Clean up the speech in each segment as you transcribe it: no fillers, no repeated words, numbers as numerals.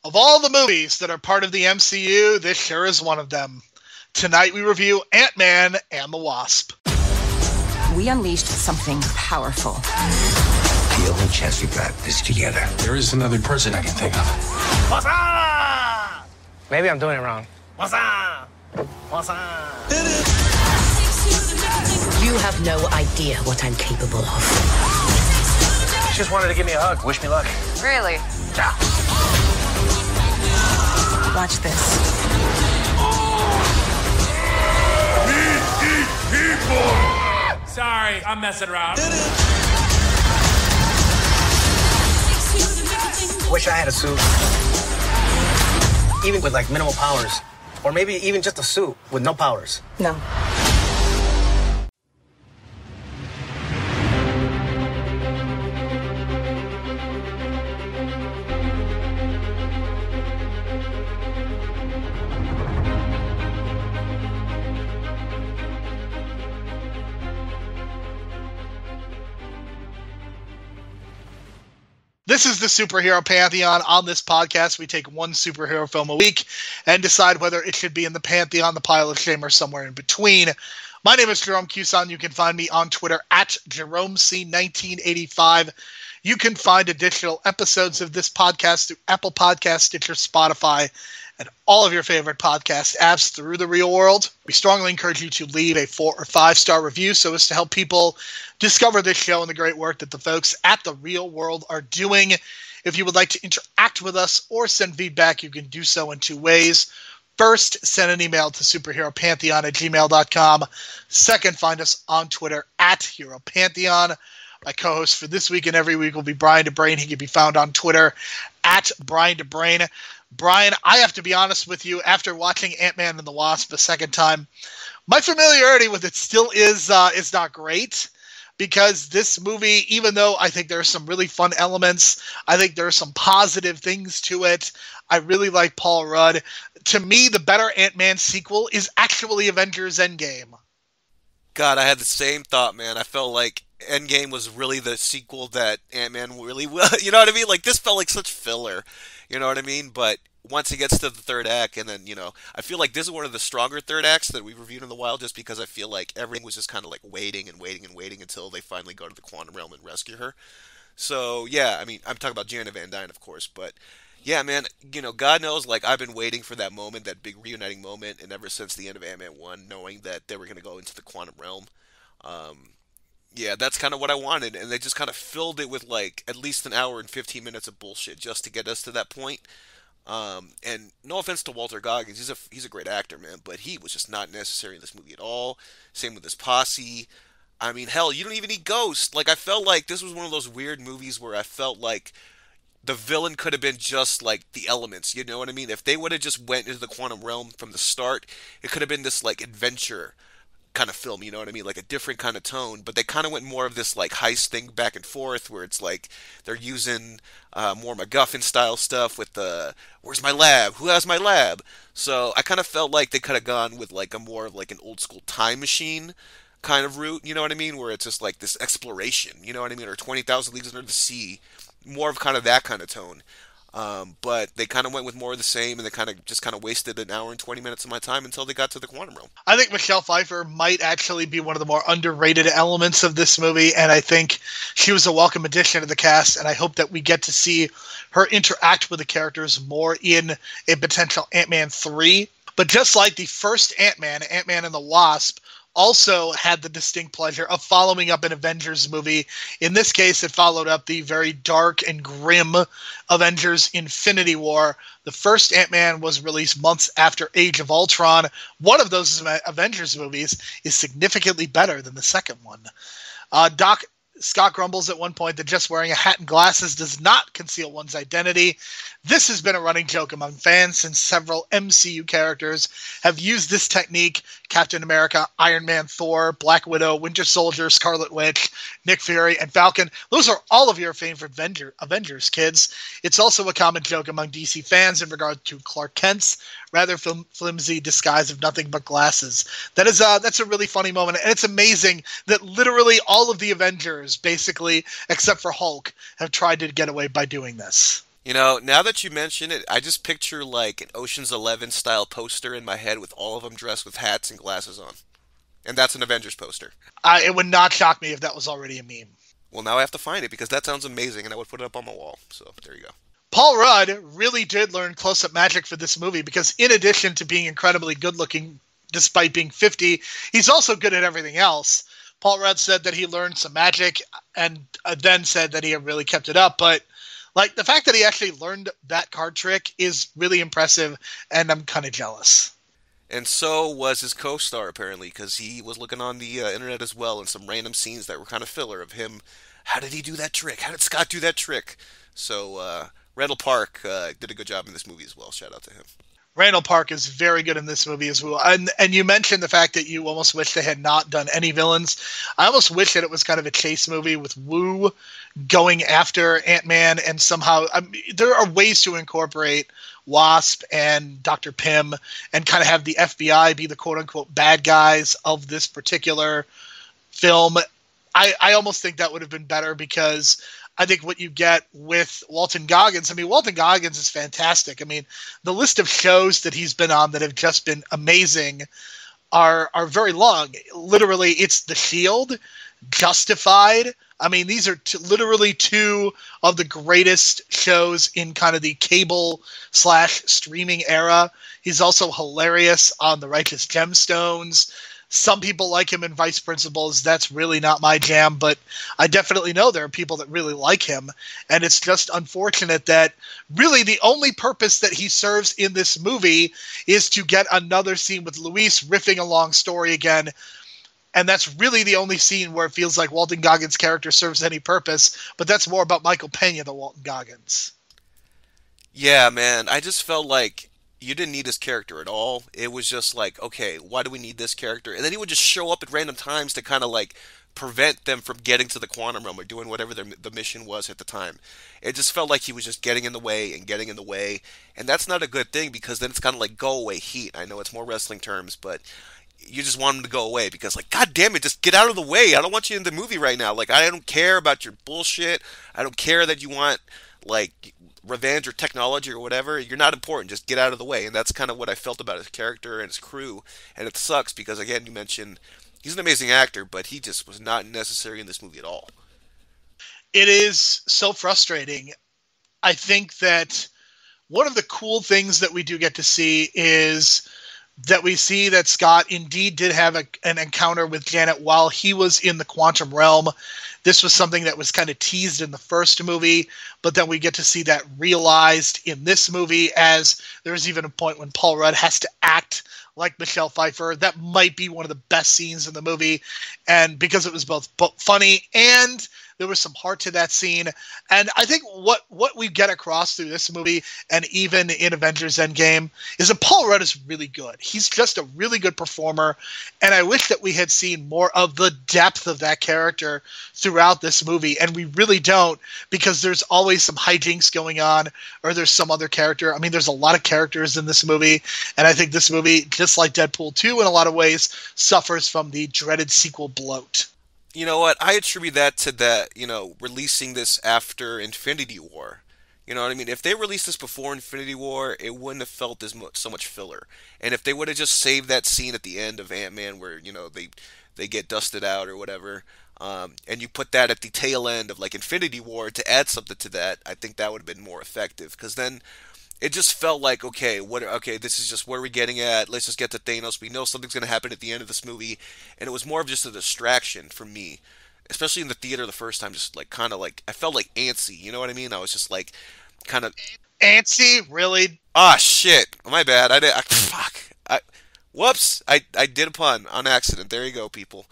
Of all the movies that are part of the MCU, this sure is one of them. Tonight we review Ant-Man and the Wasp. We unleashed something powerful. The only chance we got is together. There is another person I can think of. What's up? Maybe I'm doing it wrong. What's up? What's up? You have no idea what I'm capable of. She just wanted to give me a hug. Wish me luck. Really? Yeah. Watch this. Sorry, I'm messing around. Wish I had a suit. Even with like minimal powers. Or maybe even just a suit with no powers. No. This is the Superhero Pantheon. On this podcast, we take one superhero film a week and decide whether it should be in the Pantheon, the pile of shame, or somewhere in between. My name is Jerome Cuson. You can find me on Twitter at JeromeC1985. You can find additional episodes of this podcast through Apple Podcasts, Stitcher, Spotify, and all of your favorite podcast apps through the real world. We strongly encourage you to leave a 4 or 5-star review so as to help people discover this show and the great work that the folks at the real world are doing. If you would like to interact with us or send feedback, you can do so in 2 ways. First, send an email to superheropantheon@gmail.com. Second, find us on Twitter at HeroPantheon. My co-host for this week and every week will be Brian DeBrain. He can be found on Twitter at Brian DeBrain. Brian, I have to be honest with you, after watching Ant-Man and the Wasp a second time, my familiarity with it still is not great, because this movie, even though I think there are some really fun elements, I think there are some positive things to it. I really like Paul Rudd. To me, the better Ant-Man sequel is actually Avengers Endgame. God, I had the same thought, man. I felt like Endgame was really the sequel that Ant-Man really will. You know what I mean? Like, this felt like such filler. You know what I mean? But once it gets to the third act, and then, I feel like this is one of the stronger third acts that we've reviewed in a while, just because I feel like everything was just kind of like waiting and waiting and waiting until they finally go to the quantum realm and rescue her. So, yeah, I mean, I'm talking about Janet Van Dyne, of course, but yeah, man, God knows, like, I've been waiting for that moment, that big reuniting moment, and ever since the end of Ant-Man 1, knowing that they were going to go into the quantum realm, yeah, that's kind of what I wanted, and they just kind of filled it with, like, at least an hour and 15 minutes of bullshit just to get us to that point. And no offense to Walter Goggins, he's a great actor, man, but he was just not necessary in this movie at all. Same with his posse. I mean, hell, you don't even need Ghost. Like, I felt like this was one of those weird movies where I felt like the villain could have been just like the elements, you know what I mean? If they would have just went into the quantum realm from the start, it could have been this, like, adventure kind of film, you know what I mean? Like a different kind of tone, but they kind of went more of this like heist thing back and forth, where it's like they're using more MacGuffin style stuff with the where's my lab? Who has my lab? So I kind of felt like they could have gone with like a more of like an old school Time Machine kind of route, you know what I mean? Where it's just like this exploration, you know what I mean? Or 20,000 Leagues Under the Sea, more of kind of that kind of tone. But they kind of went with more of the same, and they kind of wasted an hour and 20 minutes of my time until they got to the quantum realm. I think Michelle Pfeiffer might actually be one of the more underrated elements of this movie, and I think she was a welcome addition to the cast, and I hope that we get to see her interact with the characters more in a potential Ant-Man 3. But just like the first Ant-Man and the Wasp, also had the distinct pleasure of following up an Avengers movie. In this case, it followed up the very dark and grim Avengers Infinity War. The first Ant-Man was released months after Age of Ultron. One of those Avengers movies is significantly better than the second one. Scott grumbles at one point that just wearing a hat and glasses does not conceal one's identity. This has been a running joke among fans since several MCU characters have used this technique. Captain America, Iron Man, Thor, Black Widow, Winter Soldier, Scarlet Witch, Nick Fury, and Falcon. Those are all of your favorite Avengers, kids. It's also a common joke among DC fans in regard to Clark Kent's rather flimsy disguise of nothing but glasses. That's a really funny moment, and it's amazing that literally all of the Avengers, basically, except for Hulk, have tried to get away by doing this. You know, now that you mention it, I just picture like an Ocean's 11 style poster in my head with all of them dressed with hats and glasses on. And that's an Avengers poster. It would not shock me if that was already a meme. Well, now I have to find it because that sounds amazing and I would put it up on my wall. So, there you go. Paul Rudd really did learn close-up magic for this movie because in addition to being incredibly good-looking despite being 50, he's also good at everything else. Paul Rudd said that he learned some magic and then said that he had really kept it up. But like the fact that he actually learned that card trick is really impressive, and I'm kind of jealous. And so was his co-star, apparently, because he was looking on the internet as well and some random scenes that were kind of filler of him. How did he do that trick? How did Scott do that trick? So, Randall Park did a good job in this movie as well. Shout out to him. Randall Park is very good in this movie as well. And you mentioned the fact that you almost wish they had not done any villains. I almost wish that it was kind of a chase movie with Wu going after Ant-Man, and somehow there are ways to incorporate Wasp and Dr. Pym and kind of have the FBI be the quote-unquote bad guys of this particular film. I almost think that would have been better because I think what you get with Walton Goggins, Walton Goggins is fantastic. The list of shows that he's been on that have just been amazing are very long. Literally, it's The Shield, Justified. These are literally two of the greatest shows in kind of the cable/streaming era. He's also hilarious on The Righteous Gemstones. Some people like him in Vice Principals. That's really not my jam, but I definitely know there are people that really like him. And it's just unfortunate that really the only purpose that he serves in this movie is to get another scene with Luis riffing a long story again. And that's really the only scene where it feels like Walton Goggins' character serves any purpose, but that's more about Michael Pena than Walton Goggins. Yeah, man. I just felt like you didn't need his character at all. It was just like, okay, why do we need this character? And then he would just show up at random times to kind of like prevent them from getting to the quantum realm or doing whatever the mission was at the time. It just felt like he was just getting in the way and getting in the way. And that's not a good thing because then it's kind of like go away heat. I know it's more wrestling terms, but you just want him to go away because like, God damn it, just get out of the way. I don't want you in the movie right now. Like, I don't care about your bullshit. I don't care that you want like revenge or technology or whatever. You're not important. Just get out of the way. And that's kind of what I felt about his character and his crew. And it sucks because, again, you mentioned he's an amazing actor, but he just was not necessary in this movie at all. It is so frustrating. I think that one of the cool things that we do get to see is that we see that Scott indeed did have an encounter with Janet while he was in the quantum realm. This was something that was kind of teased in the first movie, but then we get to see that realized in this movie, as there's even a point when Paul Rudd has to act like Michelle Pfeiffer. That might be one of the best scenes in the movie, and because it was both funny and there was some heart to that scene. And I think what we get across through this movie and even in Avengers Endgame is that Paul Rudd is really good. He's just a really good performer. And I wish that we had seen more of the depth of that character throughout this movie. And we really don't, because there's always some hijinks going on or there's some other character. There's a lot of characters in this movie. And I think this movie, just like Deadpool 2 in a lot of ways, suffers from the dreaded sequel bloat. You know what? I attribute that to that, releasing this after Infinity War. You know what I mean? If they released this before Infinity War, it wouldn't have felt so much filler. And if they would have just saved that scene at the end of Ant-Man where, they get dusted out or whatever, and you put that at the tail end of like Infinity War to add something to that, I think that would have been more effective. Because then it just felt like, okay, this is just where we're getting at. Let's just get to Thanos. We know something's going to happen at the end of this movie. And it was more of just a distraction for me, especially in the theater the first time, just like kind of like, I felt like antsy. You know what I mean? I was just like, kind of. Antsy? Really? Ah, shit. My bad. Whoops. I did a pun on accident. There you go, people.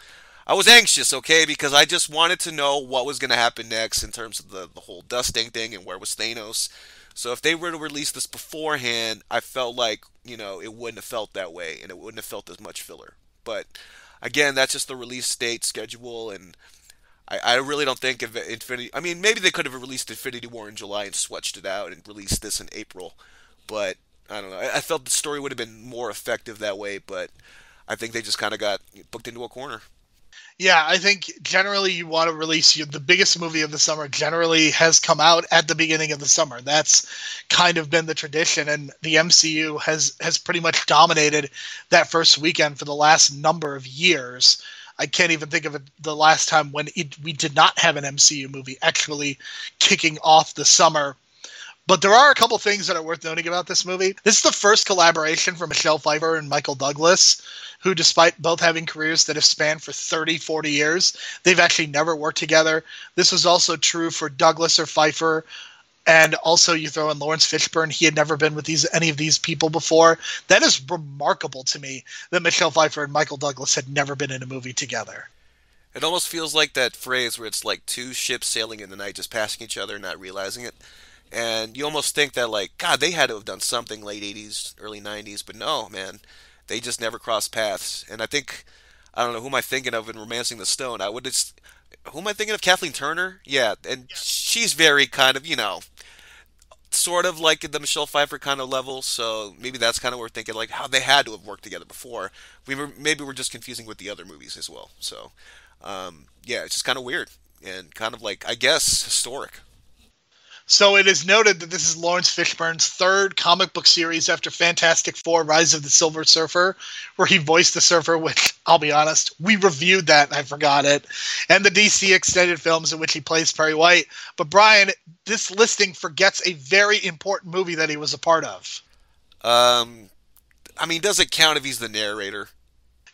I was anxious, okay, because I just wanted to know what was going to happen next in terms of the whole dusting thing and where was Thanos. So if they were to release this beforehand, I felt like, it wouldn't have felt that way, and it wouldn't have felt as much filler. But, again, that's just the release date schedule, and I really don't think if Infinity... maybe they could have released Infinity War in July and switched it out and released this in April. But, I don't know. I felt the story would have been more effective that way, but I think they just kind of got booked into a corner. Yeah, I think generally you want to release the biggest movie of the summer generally has come out at the beginning of the summer. That's kind of been the tradition, and the MCU has pretty much dominated that first weekend for the last number of years. I can't even think of the last time when we did not have an MCU movie actually kicking off the summer. But there are a couple things that are worth noting about this movie. This is the first collaboration for Michelle Pfeiffer and Michael Douglas, who, despite both having careers that have spanned for 30, 40 years, they've actually never worked together. This was also true for Douglas or Pfeiffer. And also you throw in Lawrence Fishburne. He had never been with any of these people before. That is remarkable to me that Michelle Pfeiffer and Michael Douglas had never been in a movie together. It almost feels like that phrase where it's like two ships sailing in the night, just passing each other, not realizing it. And you almost think that, like, God, they had to have done something late 80s, early 90s, but no, man. They just never crossed paths. And I think, I don't know, who am I thinking of in Romancing the Stone? Who am I thinking of? Kathleen Turner? Yeah, and she's very kind of, sort of like the Michelle Pfeiffer kind of level, so maybe that's kind of what we're thinking, like, how they had to have worked together before. Maybe we're just confusing with the other movies as well. So, yeah, it's just kind of weird and kind of like, I guess, historic. So it is noted that this is Lawrence Fishburne's third comic book series after Fantastic Four: Rise of the Silver Surfer, where he voiced the Surfer, which, I'll be honest, we reviewed that and I forgot it, and the DC extended films in which he plays Perry White. But Brian, this listing forgets a very important movie that he was a part of. I mean, does it count if he's the narrator?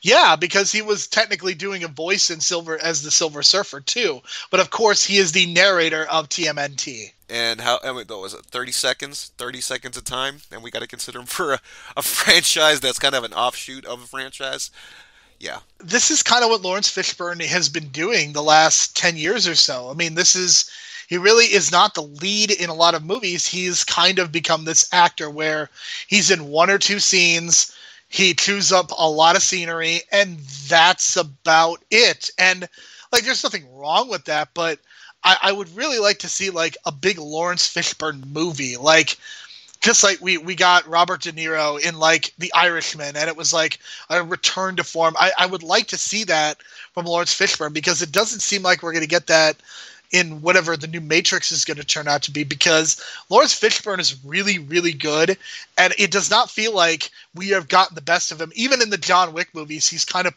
Yeah, because he was technically doing a voice in Silver as the Silver Surfer too. But of course, he is the narrator of TMNT. And what was it, 30 seconds? 30 seconds of time? And we got to consider him for a franchise that's kind of an offshoot of a franchise? Yeah. This is kind of what Lawrence Fishburne has been doing the last 10 years or so. I mean, he really is not the lead in a lot of movies. He's kind of become this actor where he's in one or two scenes, he chews up a lot of scenery, and that's about it. And, like, there's nothing wrong with that, but I would really like to see, like, a big Lawrence Fishburne movie. Like, just like we got Robert De Niro in, like, The Irishman, and it was, like, a return to form. I would like to see that from Lawrence Fishburne, because it doesn't seem like we're going to get that in whatever the new Matrix is going to turn out to be, because Lawrence Fishburne is really, really good, and it does not feel like we have gotten the best of him. Even in the John Wick movies, he's kind of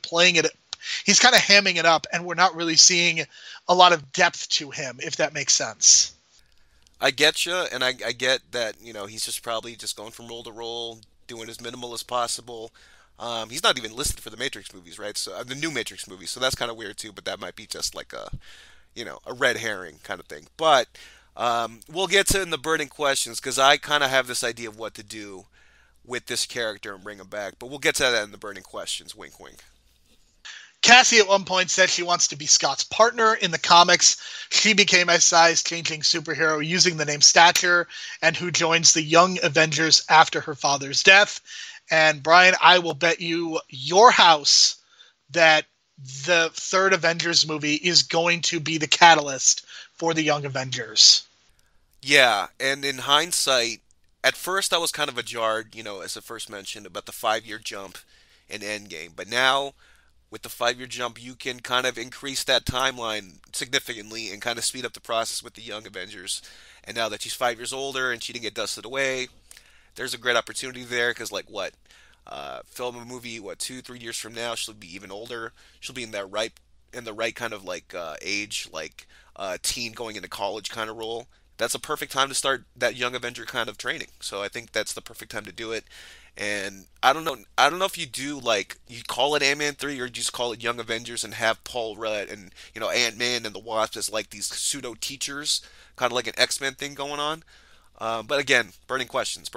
he's kind of hamming it up, and we're not really seeing a lot of depth to him, if that makes sense. I get you, and I get that, he's just probably just going from role to role, doing as minimal as possible. He's not even listed for the Matrix movies, right? So the new Matrix movies, so that's kind of weird too, but that might be just like a red herring kind of thing. But we'll get to in the burning questions, because I kind of have this idea of what to do with this character and bring him back. But we'll get to that in the burning questions. Wink, wink. Cassie at one point said she wants to be Scott's partner in the comics. She became a size-changing superhero using the name Stature, and who joins the Young Avengers after her father's death. And Brian, I will bet you your house that the third Avengers movie is going to be the catalyst for the Young Avengers. Yeah, and in hindsight, at first I was kind of ajarred, as I first mentioned, about the 5-year jump in Endgame. But now, with the 5-year jump, you can kind of increase that timeline significantly and kind of speed up the process with the Young Avengers. And now that she's 5 years older and she didn't get dusted away, there's a great opportunity there, because, film a movie, 2-3 years from now, she'll be even older. She'll be in the right kind of age, teen going into college kind of role. That's a perfect time to start that Young Avenger kind of training. So I think that's the perfect time to do it. And I don't know if you do you call it Ant-Man 3 or just call it Young Avengers and have Paul Rudd and Ant-Man and the Wasp as these pseudo teachers, kind of like an X-Men thing going on. But again, burning questions.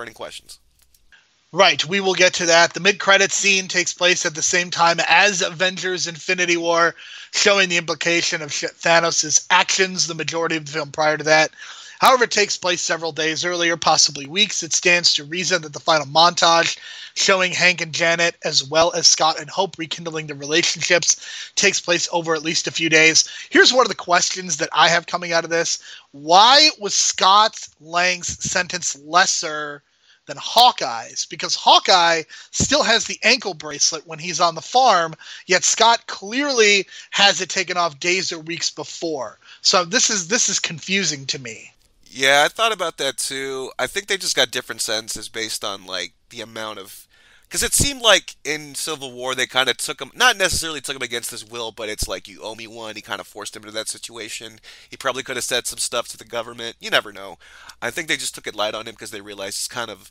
Right, we will get to that. The mid-credits scene takes place at the same time as Avengers Infinity War, showing the implication of Thanos' actions the majority of the film prior to that. However, it takes place several days earlier, possibly weeks. It stands to reason that the final montage, showing Hank and Janet, as well as Scott and Hope rekindling their relationships, takes place over at least a few days. Here's one of the questions that I have coming out of this. Why was Scott Lang's sentence lesser than Hawkeye's, because Hawkeye still has the ankle bracelet when he's on the farm, yet Scott clearly has it taken off days or weeks before. So this is confusing to me. Yeah, I thought about that too. I think they just got different sentences based on like the amount of, because it seemed like in Civil War they kind of took him, not necessarily took him against his will, but it's like, you owe me one. He kind of forced him into that situation. He probably could have said some stuff to the government. You never know. I think they just took it light on him because they realized he's kind of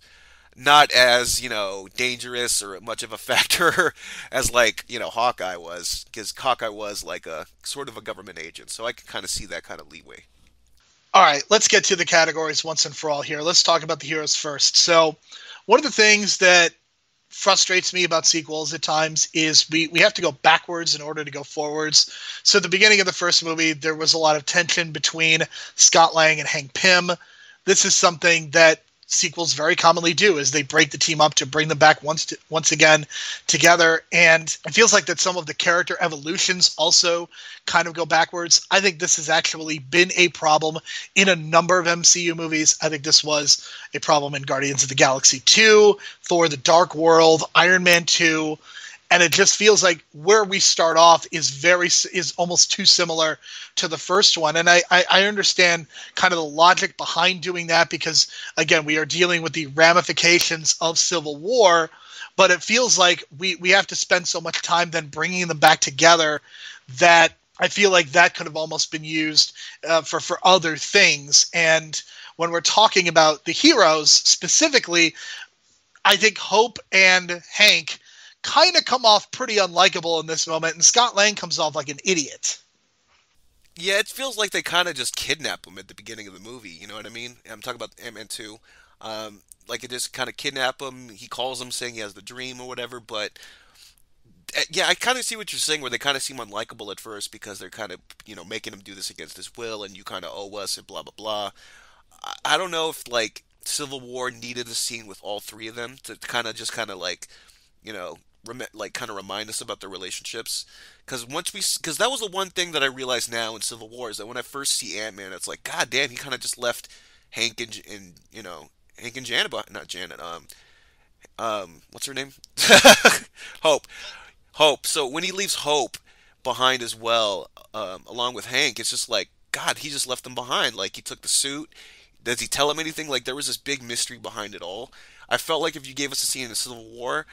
not as, dangerous or much of a factor as like, Hawkeye was, because Hawkeye was like a sort of a government agent. So I can kind of see that kind of leeway. All right, let's get to the categories once and for all here. Let's talk about the heroes first. So one of the things that frustrates me about sequels at times is we have to go backwards in order to go forwards. So at the beginning of the first movie, there was a lot of tension between Scott Lang and Hank Pym. This is something that sequels very commonly do, is they break the team up to bring them back once again together. And it feels like that some of the character evolutions also kind of go backwards. I think this has actually been a problem in a number of MCU movies. I think this was a problem in Guardians of the Galaxy 2, Thor: The Dark World, Iron Man 2. And it just feels like where we start off is almost too similar to the first one. And I understand kind of the logic behind doing that because, again, we are dealing with the ramifications of Civil War. But it feels like we have to spend so much time then bringing them back together that I feel like that could have almost been used for other things. And when we're talking about the heroes specifically, I think Hope and Hank kind of come off pretty unlikable in this moment, and Scott Lang comes off like an idiot. Yeah, it feels like they kind of just kidnap him at the beginning of the movie, you know what I mean? I'm talking about Ant-Man 2. Like, it just kind of kidnap him, he calls him saying he has the dream or whatever, but yeah, I kind of see what you're saying, where they kind of seem unlikable at first because they're kind of, making him do this against his will, and you kind of owe us, and blah, blah, blah. I don't know if, like, Civil War needed a scene with all three of them to kind of like, kind of remind us about their relationships, because that was the one thing that I realized now in Civil War, is that when I first see Ant-Man, it's like, god damn, he kind of just left Hank and Janet, not Janet, what's her name? Hope. So when he leaves Hope behind as well, along with Hank, it's just like, god, he just left them behind. Like, he took the suit. Does he tell him anything? Like, there was this big mystery behind it all. I felt like if you gave us a scene in Civil War,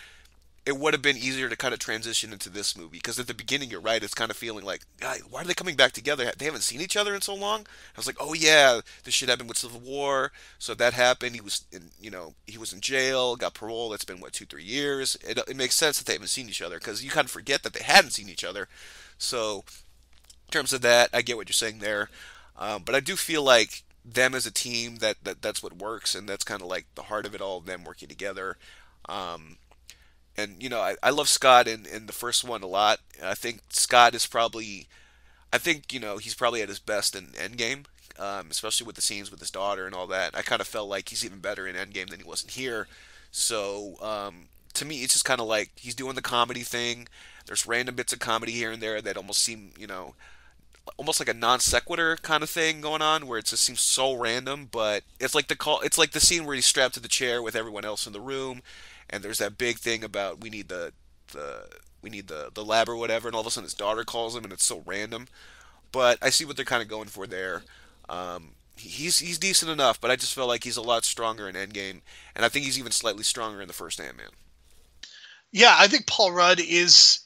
it would have been easier to kind of transition into this movie, because at the beginning, you're right, it's kind of feeling like, why are they coming back together? They haven't seen each other in so long. I was like, oh yeah, this shit happened with Civil War, so that happened. He was in jail, got parole. That's been 2-3 years. It makes sense that they haven't seen each other, because you kind of forget that they hadn't seen each other. So in terms of that, I get what you're saying there, but I do feel like them as a team, that's what works, and that's kind of like the heart of it all, them working together. And, I love Scott in the first one a lot. I think Scott is probably, he's probably at his best in Endgame, especially with the scenes with his daughter and all that. I kind of felt like he's even better in Endgame than he was in here. So, to me, it's just kind of like he's doing the comedy thing. There's random bits of comedy here and there that almost seem, almost like a non sequitur kind of thing going on, where it just seems so random, but it's like the scene where he's strapped to the chair with everyone else in the room. And there's that big thing about we need the lab or whatever, and all of a sudden his daughter calls him, and it's so random. But I see what they're kind of going for there. He's decent enough, but I just felt like he's a lot stronger in Endgame, and I think he's even slightly stronger in the first Ant-Man. Yeah, I think Paul Rudd is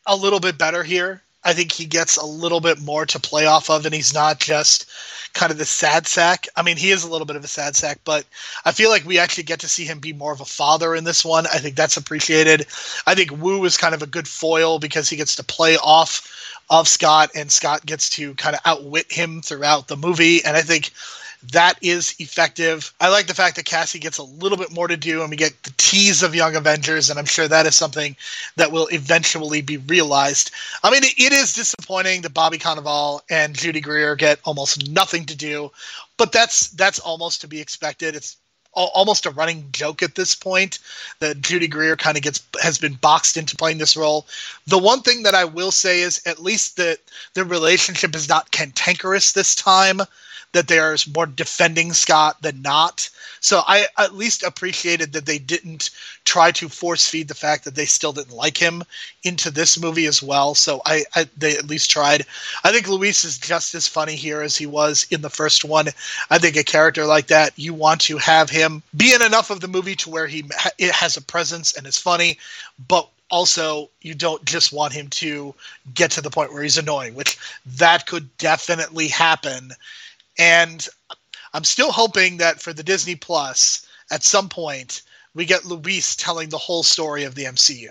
a little bit better here. I think he gets a little bit more to play off of, and he's not just kind of the sad sack. I mean, he is a little bit of a sad sack, but I feel like we actually get to see him be more of a father in this one. I think that's appreciated. I think Wu is kind of a good foil because he gets to play off of Scott, and Scott gets to kind of outwit him throughout the movie, and I think that is effective. I like the fact that Cassie gets a little bit more to do, and we get the tease of Young Avengers, and I'm sure that is something that will eventually be realized. I mean, it is disappointing that Bobby Cannavale and Judy Greer get almost nothing to do, but that's almost to be expected. It's almost a running joke at this point that Judy Greer kind of has been boxed into playing this role. The one thing that I will say is at least that the relationship is not cantankerous this time. that there's more defending Scott than not. So I at least appreciated that they didn't try to force feed the fact that they still didn't like him into this movie as well. So they at least tried. I think Luis is just as funny here as he was in the first one. I think a character like that, you want to have him be in enough of the movie to where it has a presence and is funny, but also you don't just want him to get to the point where he's annoying, which that could definitely happen. And I'm still hoping that for the Disney Plus, at some point, we get Luis telling the whole story of the MCU.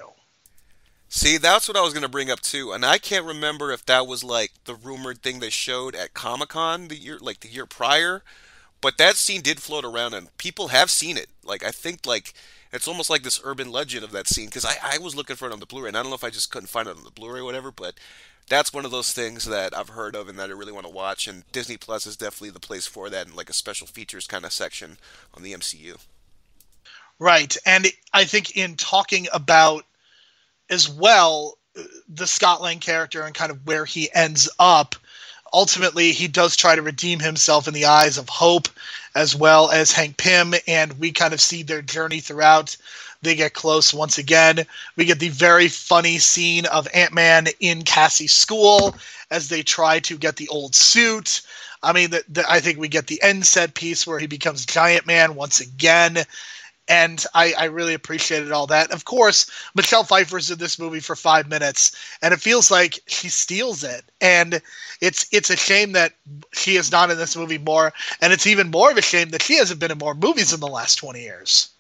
See, that's what I was going to bring up too, and I can't remember if that was like the rumored thing they showed at Comic-Con the year prior, but that scene did float around and people have seen it. Like, I think like it's almost like this urban legend of that scene, because I was looking for it on the Blu-ray, and I don't know if I just couldn't find it on the Blu-ray or whatever, but that's one of those things that I've heard of and that I really want to watch, and Disney Plus is definitely the place for that, in like a special features kind of section on the MCU. Right, and I think in talking about as well the Scott Lang character and kind of where he ends up, ultimately he does try to redeem himself in the eyes of Hope as well as Hank Pym, and we kind of see their journey throughout. They get close once again. We get the very funny scene of Ant-Man in Cassie's school as they try to get the old suit. I mean, I think we get the end set piece where he becomes Giant Man once again. And I really appreciated all that. Of course, Michelle Pfeiffer's in this movie for 5 minutes, and it feels like she steals it. And it's a shame that she is not in this movie more, and it's even more of a shame that she hasn't been in more movies in the last 20 years.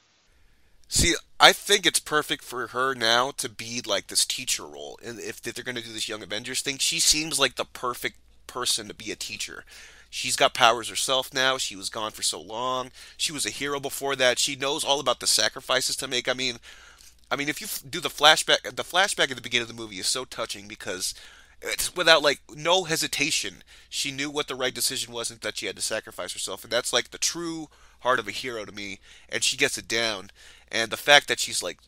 See, I think it's perfect for her now to be like this teacher role. And if they're going to do this Young Avengers thing, she seems like the perfect person to be a teacher. She's got powers herself now. She was gone for so long. She was a hero before that. She knows all about the sacrifices to make. I mean, if you do the flashback at the beginning of the movie is so touching, because it's without like no hesitation. She knew what the right decision was and that she had to sacrifice herself, and that's like the true heart of a hero to me. And she gets it down. And the fact that she's like,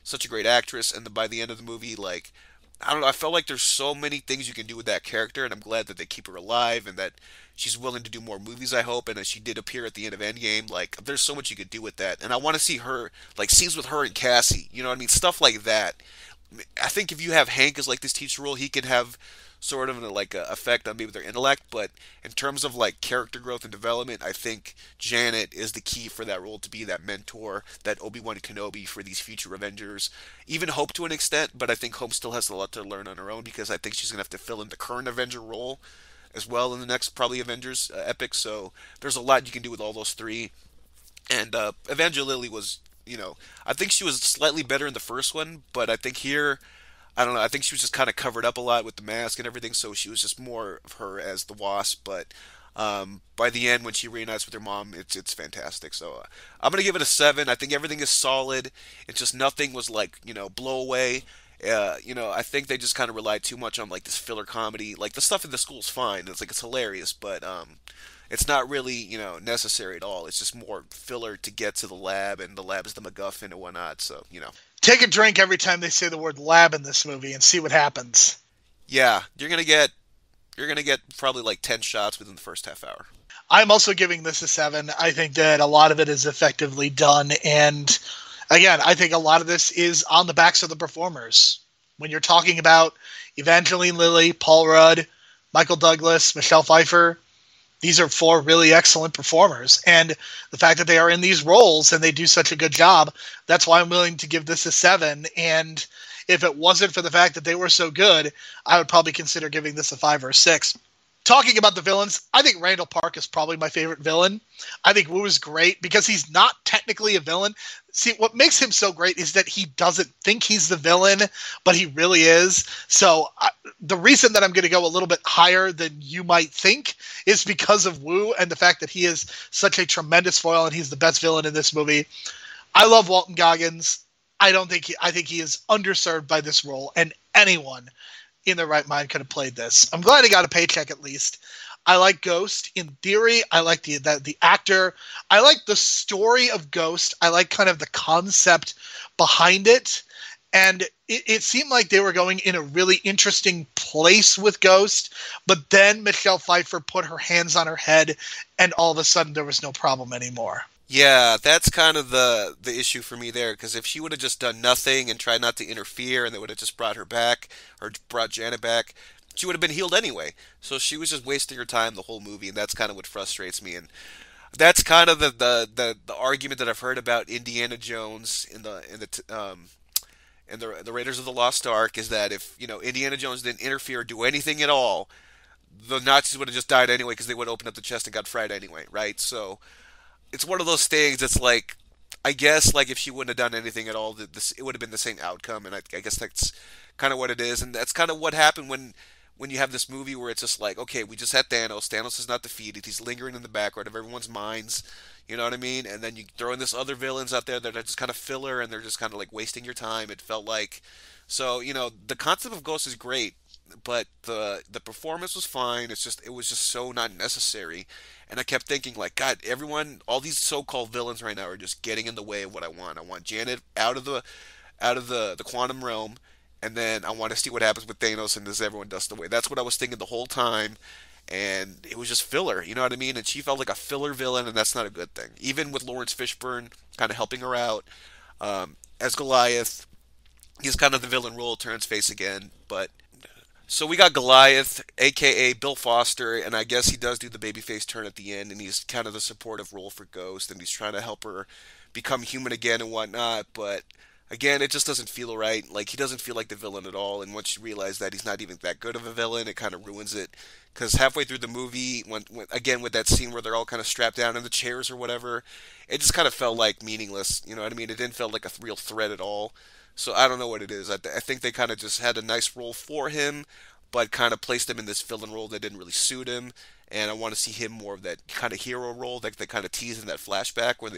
such a great actress, and by the end of the movie, like, I don't know, I felt like there's so many things you can do with that character, and I'm glad that they keep her alive and that she's willing to do more movies, I hope, and that she did appear at the end of Endgame. Like, there's so much you could do with that, and I want to see her, like, scenes with her and Cassie, you know what I mean? Stuff like that. I think if you have Hank as, like, this teacher role, he can have sort of, like, a effect on maybe their intellect, but in terms of, like, character growth and development, I think Janet is the key for that role, to be that mentor, that Obi-Wan Kenobi for these future Avengers. Even Hope to an extent, but I think Hope still has a lot to learn on her own, because I think she's going to have to fill in the current Avenger role as well in the next probably Avengers epic, so there's a lot you can do with all those three. And Evangeline was, I think she was slightly better in the first one, but I think here, I don't know, I think she was just kind of covered up a lot with the mask and everything, so she was just more of her as the Wasp, but by the end, when she reunites with her mom, it's fantastic. So I'm going to give it a 7. I think everything is solid. It's just nothing was like, blow away. I think they just kind of relied too much on like this filler comedy. Like, the stuff in the school's fine. It's hilarious, but it's not really, necessary at all. It's just more filler to get to the lab, and the lab is the MacGuffin and whatnot, so, Take a drink every time they say the word lab in this movie and see what happens. Yeah, you're gonna get probably like 10 shots within the first half hour. I'm also giving this a 7. I think that a lot of it is effectively done, and again, I think a lot of this is on the backs of the performers. When you're talking about Evangeline Lilly, Paul Rudd, Michael Douglas, Michelle Pfeiffer, these are 4 really excellent performers, and the fact that they are in these roles and they do such a good job, that's why I'm willing to give this a 7. And if it wasn't for the fact that they were so good, I would probably consider giving this a 5 or a 6. Talking about the villains, I think Randall Park is probably my favorite villain. I think Wu is great because he's not technically a villain. See, what makes him so great is that he doesn't think he's the villain, but he really is. So the reason that I'm going to go a little bit higher than you might think is because of Wu and the fact that he is such a tremendous foil and he's the best villain in this movie. I love Walton Goggins. I think he is underserved by this role, and anyone in their right mind could have played this. I'm glad he got a paycheck at least. I like Ghost in theory. I like the actor. I like the story of Ghost. I like kind of the concept behind it. And it seemed like they were going in a really interesting place with Ghost, but then Michelle Pfeiffer put her hands on her head, and all of a sudden there was no problem anymore. Yeah, that's kind of the issue for me there, because if she would have just done nothing and tried not to interfere, and they would have just brought her back, or brought Janet back, she would have been healed anyway. So she was just wasting her time the whole movie, and that's kind of what frustrates me. And that's kind of the argument that I've heard about Indiana Jones in the Raiders of the Lost Ark, is that if Indiana Jones didn't interfere or do anything at all, the Nazis would have just died anyway, because they would have opened up the chest and got fried anyway, right? So it's one of those things that's like, I guess, like, if she wouldn't have done anything at all, it would have been the same outcome, and I guess that's kind of what it is, and that's kind of what happened when you have this movie where it's just like, okay, we just had Thanos. Thanos is not defeated. He's lingering in the background of everyone's minds. You know what I mean? And then you throw in this other villains out there that are just kind of filler, and they're just kind of like wasting your time, it felt like. So, the concept of Ghost is great, but the performance was fine. It was just so not necessary. And I kept thinking, like, God, all these so-called villains right now are just getting in the way of what I want. I want Janet out of the quantum realm, and then I want to see what happens with Thanos and does everyone dust away. That's what I was thinking the whole time, and it was just filler, you know what I mean? And she felt like a filler villain, and that's not a good thing. Even with Lawrence Fishburne kind of helping her out as Goliath, he's kind of the villain role, turns face again, but... So we got Goliath, a.k.a. Bill Foster, and I guess he does do the babyface turn at the end, and he's kind of the supportive role for Ghost, and he's trying to help her become human again and whatnot, but again, it just doesn't feel right. Like, he doesn't feel like the villain at all, and once you realize that he's not even that good of a villain, it kind of ruins it, because halfway through the movie, again, with that scene where they're all kind of strapped down in the chairs or whatever, it just kind of felt like meaningless, you know what I mean? It didn't feel like a real threat at all. So I don't know what it is. I think they kind of just had a nice role for him, but kind of placed him in this villain role that didn't really suit him. And I want to see him more of that kind of hero role that they kind of teased in that flashback when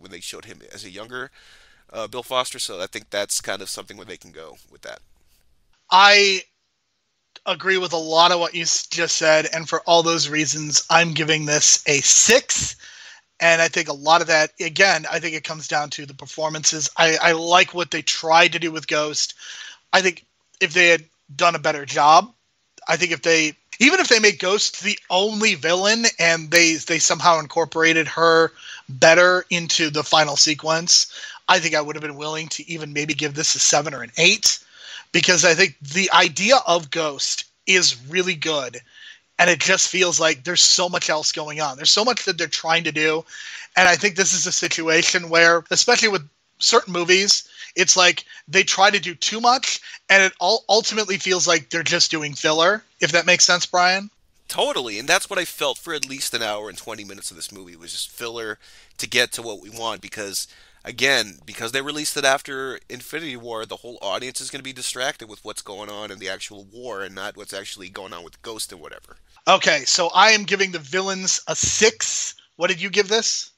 they showed him as a younger Bill Foster. So I think that's kind of something where they can go with that. I agree with a lot of what you just said, and for all those reasons, I'm giving this a 6. And I think a lot of that, again, I think it comes down to the performances. I like what they tried to do with Ghost. I think if they had done a better job, I think even if they make Ghost the only villain and they somehow incorporated her better into the final sequence, I think I would have been willing to even maybe give this a 7 or an 8, because I think the idea of Ghost is really good. And it just feels like there's so much else going on. There's so much that they're trying to do. And I think this is a situation where, especially with certain movies, it's like they try to do too much, and it ultimately feels like they're just doing filler, if that makes sense, Brian. Totally, and that's what I felt for at least an hour and 20 minutes of this movie. It was just filler to get to what we want, because they released it after Infinity War, the whole audience is going to be distracted with what's going on in the actual war and not what's actually going on with Ghost and whatever. Okay, so I am giving the villains a 6. What did you give this?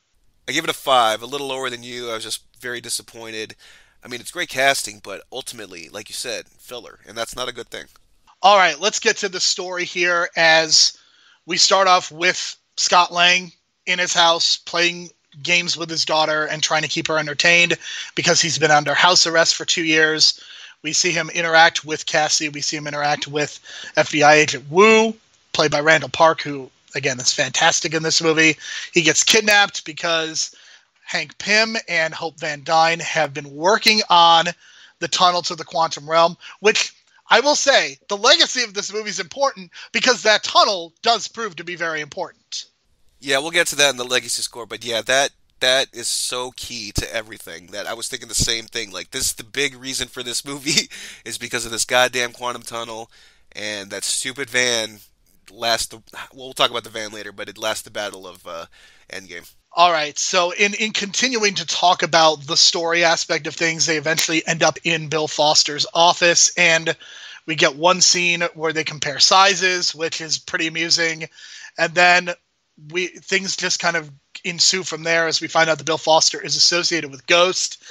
I give it a 5, a little lower than you. I was just very disappointed. I mean, it's great casting, but ultimately, like you said, filler, and that's not a good thing. All right, let's get to the story here, as we start off with Scott Lang in his house playing games with his daughter and trying to keep her entertained because he's been under house arrest for 2 years. We see him interact with Cassie. We see him interact with FBI agent Wu, played by Randall Park, who, again, is fantastic in this movie. He gets kidnapped because Hank Pym and Hope Van Dyne have been working on the tunnel to the quantum realm, which I will say, the legacy of this movie is important because that tunnel does prove to be very important. Yeah, we'll get to that in the legacy score, but yeah, that is so key to everything that I was thinking the same thing. Like, this is the big reason for this movie is because of this goddamn quantum tunnel and that stupid van we'll talk about the van later, but it lasts the battle of Endgame. All right, so in continuing to talk about the story aspect of things, they eventually end up in Bill Foster's office, and we get one scene where they compare sizes, which is pretty amusing, and then things just kind of ensue from there as we find out that Bill Foster is associated with Ghost.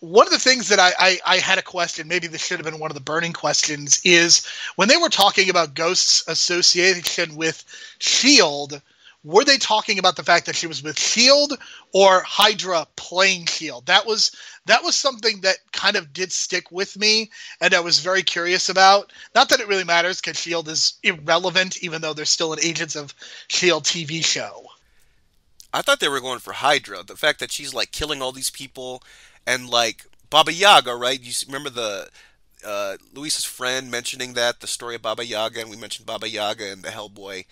One of the things that I had a question, maybe this should have been one of the burning questions, is when they were talking about Ghost's association with S.H.I.E.L.D., were they talking about the fact that she was with S.H.I.E.L.D. or Hydra playing S.H.I.E.L.D.? That was something that kind of did stick with me, and I was very curious about. Not that it really matters, because S.H.I.E.L.D. is irrelevant, even though there's still an Agents of S.H.I.E.L.D. TV show. I thought they were going for Hydra. The fact that she's like killing all these people, and like Baba Yaga, right? You remember the Luis's friend mentioning the story of Baba Yaga, and we mentioned Baba Yaga in the Hellboy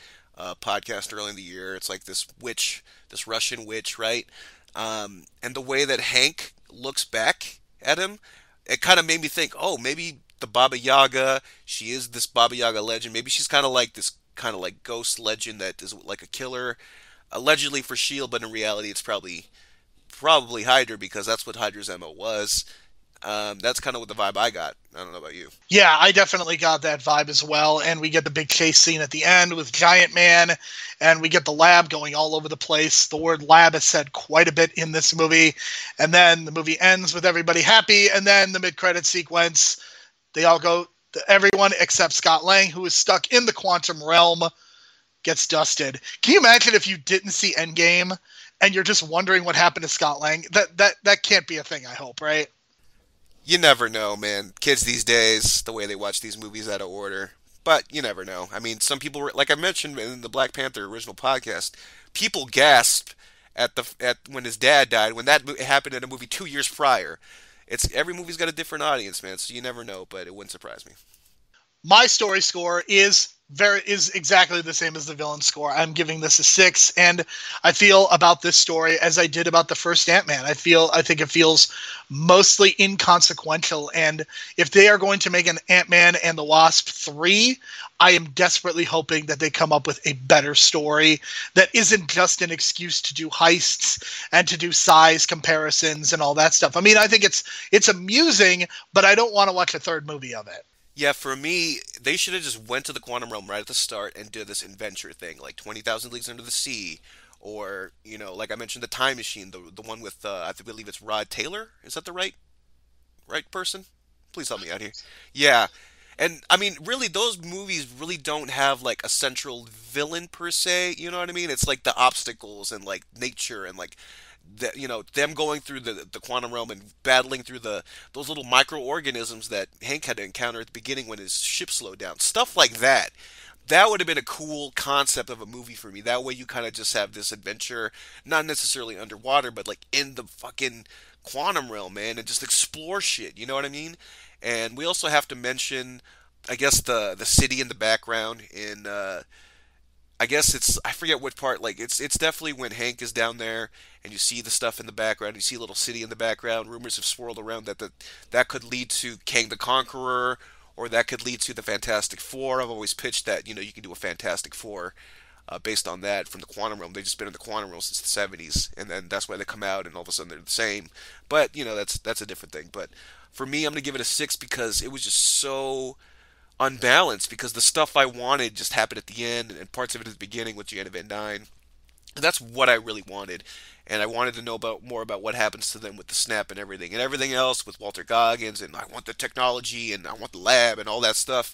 podcast early in the year. It's like this witch, this Russian witch, right? And the way that Hank looks back at him, it kind of made me think, oh, maybe the Baba Yaga, she is this Baba Yaga legend. Maybe she's kind of like this kind of like ghost legend that is like a killer, allegedly for S.H.I.E.L.D., but in reality it's probably Hydra, because that's what Hydra's MO was. That's kind of what the vibe I got. I don't know about you. Yeah, I definitely got that vibe as well. And we get the big chase scene at the end with Giant Man, and we get the lab going all over the place. The word lab is said quite a bit in this movie. And then the movie ends with everybody happy, and then the mid-credit sequence, they all go, everyone except Scott Lang, who is stuck in the quantum realm, gets dusted. Can you imagine if you didn't see Endgame and you're just wondering what happened to Scott Lang? That can't be a thing, I hope, right? You never know, man. Kids these days, the way they watch these movies out of order. But you never know. I mean, some people, like I mentioned in the Black Panther original podcast, people gasped at when his dad died, when that happened in a movie 2 years prior. Every movie's got a different audience, man, so you never know, but it wouldn't surprise me. My story score is exactly the same as the villain score. I'm giving this a 6, and I feel about this story as I did about the first Ant-Man. I think it feels mostly inconsequential, and if they are going to make an Ant-Man and the Wasp 3, I am desperately hoping that they come up with a better story that isn't just an excuse to do heists and to do size comparisons and all that stuff. I mean, I think it's amusing, but I don't want to watch a third movie of it. Yeah, for me, they should have just went to the quantum realm right at the start and did this adventure thing, like 20,000 Leagues Under the Sea, or, like I mentioned, the Time Machine, the one with, I believe it's Rod Taylor. Is that the right person? Please help me out here. Yeah, and, I mean, really, those movies really don't have, like, a central villain, per se, you know what I mean? It's, like, the obstacles and, like, nature and, like, them going through the quantum realm and battling through those little microorganisms that Hank had to encounter at the beginning when his ship slowed down. Stuff like that. That would have been a cool concept of a movie for me. That way you kind of just have this adventure, not necessarily underwater, but like in the fucking quantum realm, man, and just explore shit. You know what I mean? And we also have to mention, I guess, the city in the background in I guess I forget what part, like, it's definitely when Hank is down there and you see the stuff in the background, you see a little city in the background. Rumors have swirled around that could lead to Kang the Conqueror, or that could lead to the Fantastic Four. I've always pitched that, you can do a Fantastic Four based on that from the quantum realm. They've just been in the quantum realm since the 70s, and then that's why they come out and all of a sudden they're the same. But, that's a different thing. But for me, I'm going to give it a 6 because it was just so unbalanced, because the stuff I wanted just happened at the end and parts of it at the beginning with Janet Van Dyne. And that's what I really wanted, and I wanted to know more about what happens to them with the snap and everything else with Walter Goggins, and I want the technology and I want the lab and all that stuff.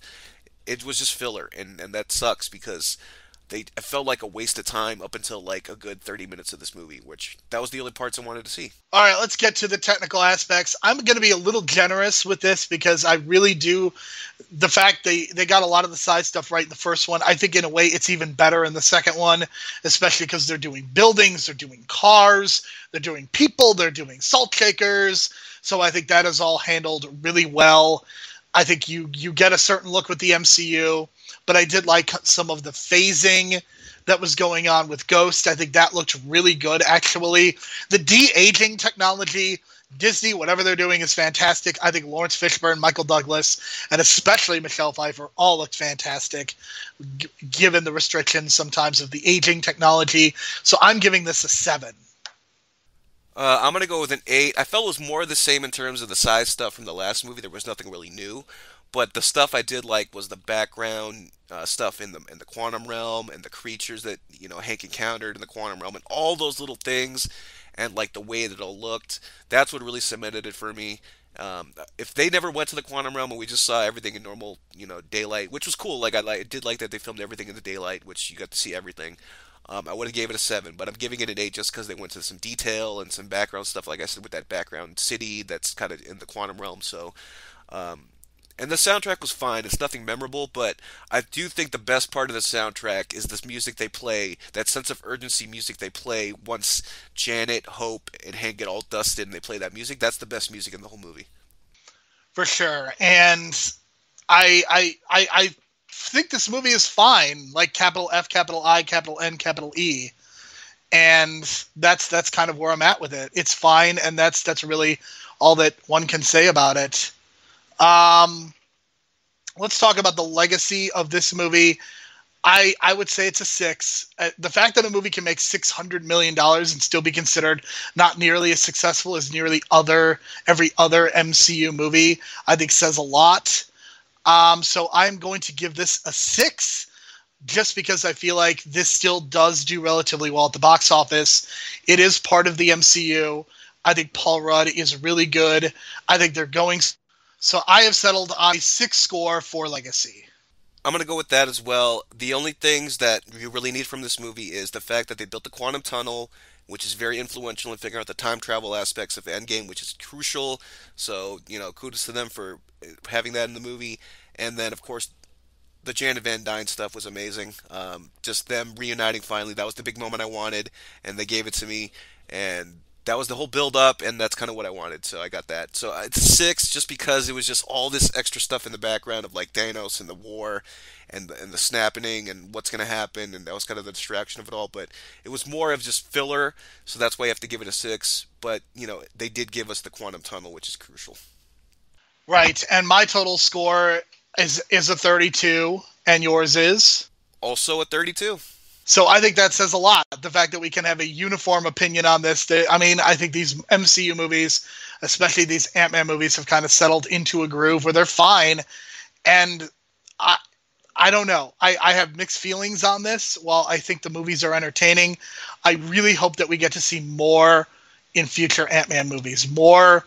It was just filler, and that sucks because it felt like a waste of time up until like a good 30 minutes of this movie, which that was the only parts I wanted to see. All right, let's get to the technical aspects. I'm going to be a little generous with this because I really do. The fact they got a lot of the side stuff right in the first one, I think in a way it's even better in the second one, especially because they're doing buildings, they're doing cars, they're doing people, they're doing salt shakers. So I think that is all handled really well. I think you get a certain look with the MCU, but I did like some of the phasing that was going on with Ghost. I think that looked really good, actually. The de-aging technology, Disney, whatever they're doing, is fantastic. I think Lawrence Fishburne, Michael Douglas, and especially Michelle Pfeiffer all looked fantastic, given the restrictions sometimes of the aging technology. So I'm giving this a 7. I'm going to go with an 8. I felt it was more of the same in terms of the size stuff from the last movie. There was nothing really new. But the stuff I did like was the background stuff in the quantum realm and the creatures that, Hank encountered in the quantum realm and all those little things and like the way that it all looked. That's what really cemented it for me. If they never went to the quantum realm and we just saw everything in normal, daylight, which was cool. Like I did like that they filmed everything in the daylight, which you got to see everything. I would have gave it a 7, but I'm giving it an 8 just because they went to some detail and some background stuff, like I said, with that background city that's kind of in the quantum realm. So, and the soundtrack was fine. It's nothing memorable, but I do think the best part of the soundtrack is this music they play, that sense of urgency music they play once Janet, Hope, and Hank get all dusted and they play that music. That's the best music in the whole movie. For sure. And I think this movie is fine, like capital F, capital I, capital N, capital E. And that's kind of where I'm at with it. It's fine, and that's really all that one can say about it. Let's talk about the legacy of this movie. I would say it's a 6. The fact that a movie can make $600 million and still be considered not nearly as successful as every other MCU movie, I think says a lot. So I'm going to give this a 6, just because I feel like this still does do relatively well at the box office. It is part of the MCU. I think Paul Rudd is really good. I think they're going. So I have settled on a 6 score for Legacy. I'm going to go with that as well. The only things that you really need from this movie is the fact that they built the quantum tunnel, which is very influential in figuring out the time travel aspects of Endgame, which is crucial. So, kudos to them for having that in the movie. And then, of course, the Janet Van Dyne stuff was amazing. Just them reuniting finally. That was the big moment I wanted, and they gave it to me. And that was the whole build-up, and that's kind of what I wanted, so I got that. So it's 6 just because it was just all this extra stuff in the background of, like, Thanos and the war and the snapping and what's going to happen, and that was kind of the distraction of it all. But it was more of just filler, so that's why I have to give it a 6. But, they did give us the quantum tunnel, which is crucial. Right, and my total score is a 32, and yours is? Also a 32. So I think that says a lot. The fact that we can have a uniform opinion on this. I think these MCU movies, especially these Ant-Man movies, have kind of settled into a groove where they're fine. And I don't know. I have mixed feelings on this. While I think the movies are entertaining, I really hope that we get to see more in future Ant-Man movies. More,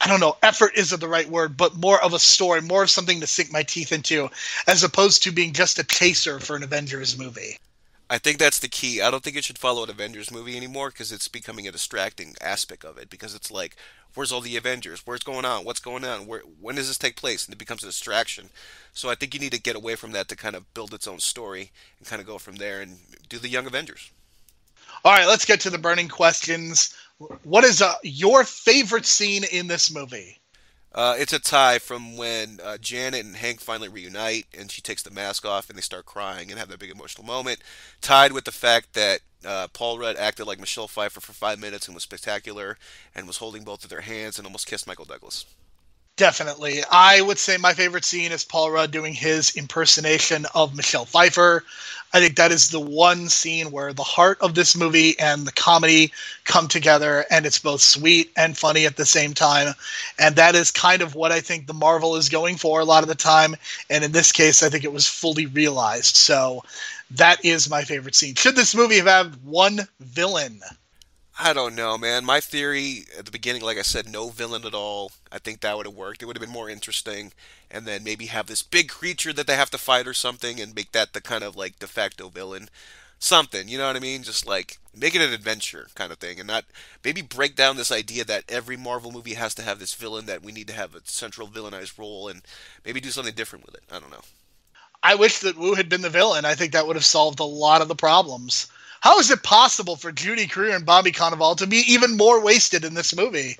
I don't know, effort isn't the right word, but more of a story, more of something to sink my teeth into, as opposed to being just a chaser for an Avengers movie. I think that's the key. I don't think it should follow an Avengers movie anymore because it's becoming a distracting aspect of it. Because it's like, where's all the Avengers? Where's going on? What's going on? When does this take place? And it becomes a distraction. So I think you need to get away from that to kind of build its own story and kind of go from there and do the Young Avengers. All right, let's get to the burning questions. What is your favorite scene in this movie? It's a tie from when Janet and Hank finally reunite and she takes the mask off and they start crying and have that big emotional moment. Tied with the fact that Paul Rudd acted like Michelle Pfeiffer for 5 minutes and was spectacular and was holding both of their hands and almost kissed Michael Douglas. Definitely. I would say my favorite scene is Paul Rudd doing his impersonation of Michelle Pfeiffer. I think that is the one scene where the heart of this movie and the comedy come together, and it's both sweet and funny at the same time. And that is kind of what I think the Marvel is going for a lot of the time. And in this case, I think it was fully realized. So that is my favorite scene. Should this movie have had one villain? I don't know, man. My theory at the beginning, like I said, no villain at all. I think that would have worked. It would have been more interesting. And then maybe have this big creature that they have to fight or something and make that the kind of like de facto villain. Something, you know what I mean? Just like make it an adventure kind of thing and not maybe break down this idea that every Marvel movie has to have this villain, that we need to have a central villainized role, and maybe do something different with it. I don't know. I wish that Wu had been the villain. I think that would have solved a lot of the problems. How is it possible for Judy Greer and Bobby Cannavale to be even more wasted in this movie?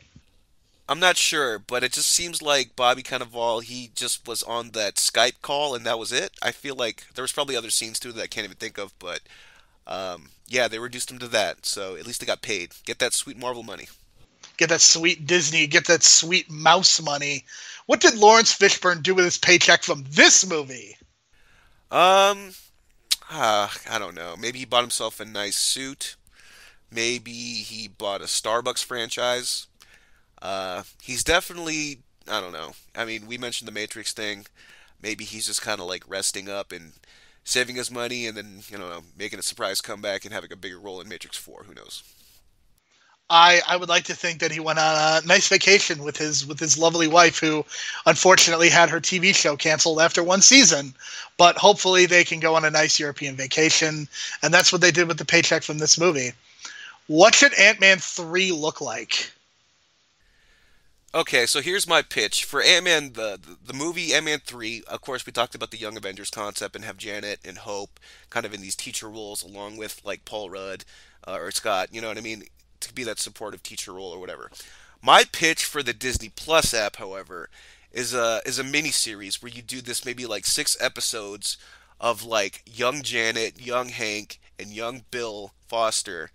I'm not sure, but it just seems like Bobby Cannavale, he just was on that Skype call and that was it. I feel like there was probably other scenes too that I can't even think of, but yeah, they reduced him to that. So at least they got paid. Get that sweet Marvel money. Get that sweet Disney, get that sweet mouse money. What did Lawrence Fishburne do with his paycheck from this movie? I don't know. Maybe he bought himself a nice suit. Maybe he bought a Starbucks franchise. He's definitely, I don't know. I mean, we mentioned the Matrix thing. Maybe he's just kind of like resting up and saving his money and then, making a surprise comeback and having a bigger role in Matrix 4. Who knows? I would like to think that he went on a nice vacation with his lovely wife, who unfortunately had her TV show canceled after one season. But hopefully they can go on a nice European vacation, and that's what they did with the paycheck from this movie. What should Ant-Man 3 look like? Okay, so here's my pitch for Ant-Man, the movie Ant-Man 3. Of course, we talked about the Young Avengers concept and have Janet and Hope kind of in these teacher roles, along with like Paul Rudd or Scott. You know what I mean? To be that supportive teacher role or whatever. My pitch for the Disney Plus app, however, is a mini series where you do this maybe like 6 episodes of like young Janet, young Hank, and young Bill Foster.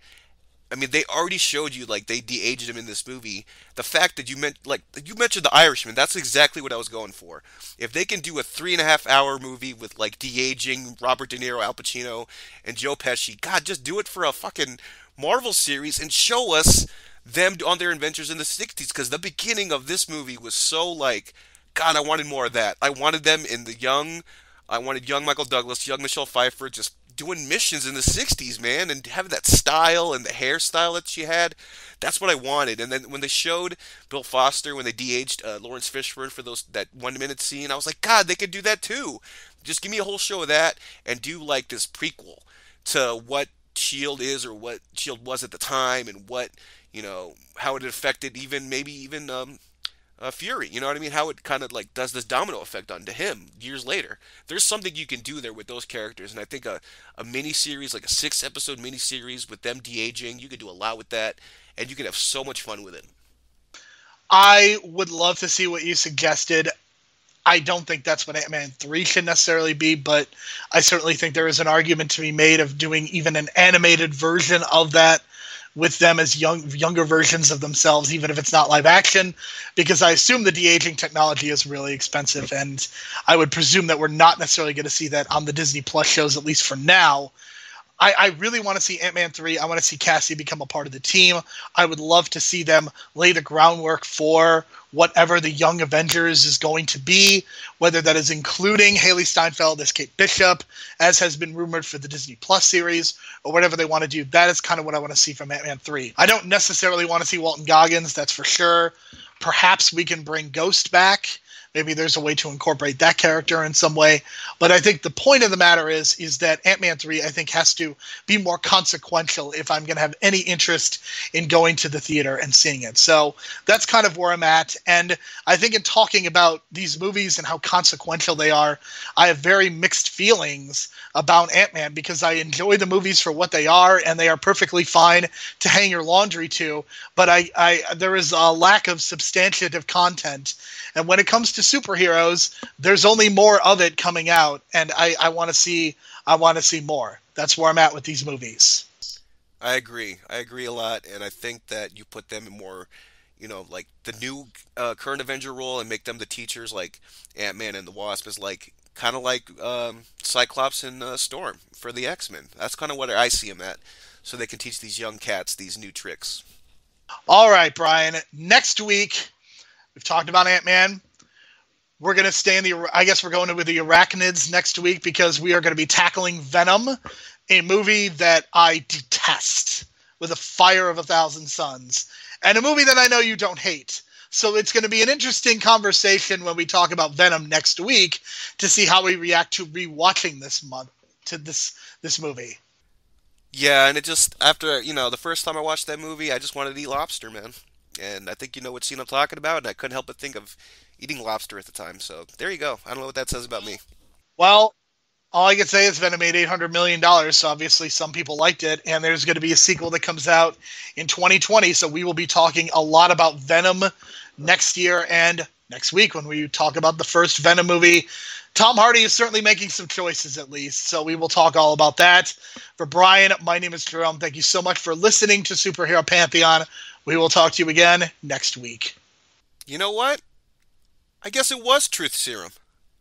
I mean, they already showed you like they de-aged him in this movie. The fact that you mentioned The Irishman, that's exactly what I was going for. If they can do a 3.5-hour movie with like de-aging Robert De Niro, Al Pacino, and Joe Pesci, God, just do it for a fucking Marvel series and show us them on their adventures in the 60s, because the beginning of this movie was so like, God, I wanted more of that. I wanted them in I wanted young Michael Douglas, young Michelle Pfeiffer, just doing missions in the 60s, man, and having that style and the hairstyle that she had. That's what I wanted. And then when they showed Bill Foster, when they de-aged Lawrence Fishburne for that 1-minute scene, I was like, God, they could do that too. Just give me a whole show of that and do like this prequel to what Shield is, or what Shield was at the time, and what, how it affected maybe even Fury. You know what I mean? How it kind of like does this domino effect onto him years later. There's something you can do there with those characters, and I think a mini series, like a 6-episode mini series with them de-aging, you could do a lot with that, and you can have so much fun with it. I would love to see what you suggested. I don't think that's what Ant-Man 3 should necessarily be, but I certainly think there is an argument to be made of doing even an animated version of that with them as younger versions of themselves, even if it's not live action, because I assume the de-aging technology is really expensive, and I would presume that we're not necessarily going to see that on the Disney Plus shows, at least for now. I really want to see Ant-Man 3. I want to see Cassie become a part of the team. I would love to see them lay the groundwork for whatever the Young Avengers is going to be, whether that is including Haley Steinfeld as Kate Bishop, as has been rumored for the Disney Plus series, or whatever they want to do. That is kind of what I want to see from Ant-Man 3. I don't necessarily want to see Walton Goggins, that's for sure. Perhaps we can bring Ghost back. Maybe there's a way to incorporate that character in some way. But I think the point of the matter is that Ant-Man 3, I think, has to be more consequential if I'm going to have any interest in going to the theater and seeing it. So that's kind of where I'm at. And I think in talking about these movies and how consequential they are, I have very mixed feelings about Ant-Man, because I enjoy the movies for what they are, and they are perfectly fine to hang your laundry to. But there is a lack of substantive content. And when it comes to superheroes, there's only more of it coming out, and I want to see more. That's where I'm at with these movies. I agree a lot, and I think that you put them in more, like the new current Avenger role, and make them the teachers, like Ant-Man and the Wasp is like kind of like Cyclops and Storm for the X-Men. That's kind of what I see them at, so they can teach these young cats these new tricks. All right, Brian. Next week, we've talked about Ant-Man. We're going to stay I guess we're going with the arachnids next week, because we are going to be tackling Venom, a movie that I detest with a fire of 1,000 suns, and a movie that I know you don't hate. So it's going to be an interesting conversation when we talk about Venom next week to see how we react to rewatching this movie. Yeah, and it just, after, the first time I watched that movie, I just wanted to eat lobster, man. And I think you know what scene I'm talking about, and I couldn't help but think of eating lobster at the time. So there you go. I don't know what that says about me. Well, all I can say is Venom made $800 million, so obviously some people liked it, and there's going to be a sequel that comes out in 2020, so we will be talking a lot about Venom next year and next week when we talk about the first Venom movie. Tom Hardy is certainly making some choices, at least, so we will talk all about that. For Brian, my name is Jerome. Thank you so much for listening to Superhero Pantheon. We will talk to you again next week. You know what? I guess it was truth serum.